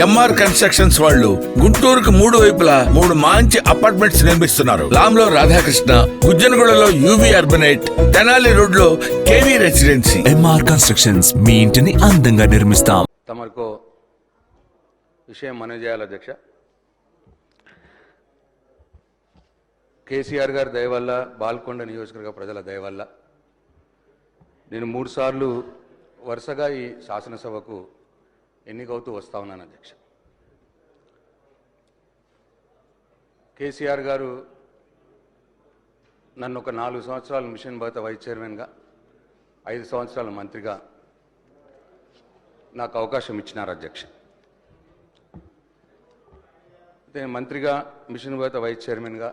MR constructions వాళ్ళు గుంటూరుకు 3 వైపులా 3 మంచి అపార్ట్మెంట్స్ నిర్మిస్తున్నారు. లాంలో రాధాకృష్ణ, గుజ్జనగూడలో యువి అర్బనైట్, తెనాలి రోడ్ లో కేవీ రెసిడెన్సీ. ఎంఆర్ కన్స్ట్రక్షన్స్ మీ ఇంటిని అందంగా నిర్మిస్తాం. తమకు విషయం మనవి చేయాలి అధ్యక్ష. కేసీఆర్ గారి దయ వల్ల, బాల్కొండ నియోజకవర్గ ప్రజల దయ వల్ల నేను 3 సార్లు వరుసగా ఈ శాసనసభకు ఎన్నికవుతూ వస్తా ఉన్నాను అధ్యక్ష. కేసీఆర్ గారు నన్ను ఒక 4 సంవత్సరాలు మిషన్ భగత వైస్ చైర్మన్గా, 5 సంవత్సరాల మంత్రిగా నాకు అవకాశం ఇచ్చినారు అధ్యక్ష. నేను మంత్రిగా, మిషన్ భగత వైస్ చైర్మన్గా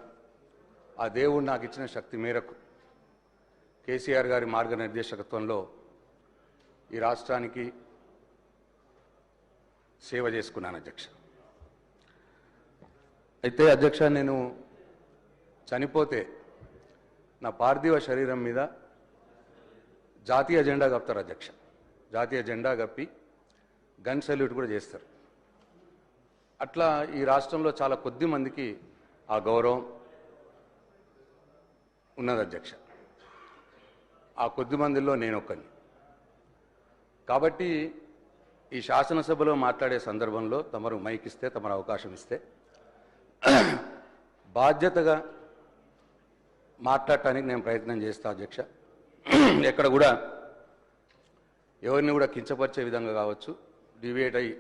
ఆ దేవుడు నాకు ఇచ్చిన శక్తి మేరకు కేసీఆర్ గారి మార్గనిర్దేశకత్వంలో ఈ రాష్ట్రానికి సేవ చేసుకున్నాను అధ్యక్ష. అయితే అధ్యక్ష, నేను చనిపోతే నా పార్థివ శరీరం మీద జాతీయ జెండా కప్పుతారు అధ్యక్ష. జాతీయ జెండా కప్పి గన్ సల్యూట్ కూడా చేస్తారు. అట్లా ఈ రాష్ట్రంలో చాలా కొద్ది మందికి ఆ గౌరవం ఉన్నది అధ్యక్ష. ఆ కొద్ది మందిలో నేను ఒక్కని. కాబట్టి ఈ శాసనసభలో మాట్లాడే సందర్భంలో తమరు మైక్ ఇస్తే, తమరు అవకాశం ఇస్తే బాధ్యతగా మాట్లాడటానికి నేను ప్రయత్నం చేస్తా అధ్యక్ష. ఎక్కడ కూడా ఎవరిని కూడా కించపరిచే విధంగా కావచ్చు,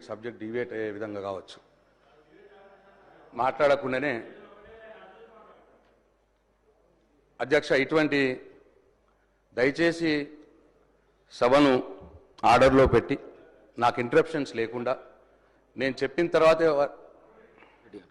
సబ్జెక్ట్ డివేట్ అయ్యే విధంగా కావచ్చు మాట్లాడకుండానే అధ్యక్ష, ఇటువంటి దయచేసి సభను ఆర్డర్లో పెట్టి నాకు ఇంటరప్షన్స్ లేకుండా నేను చెప్పిన తర్వాతే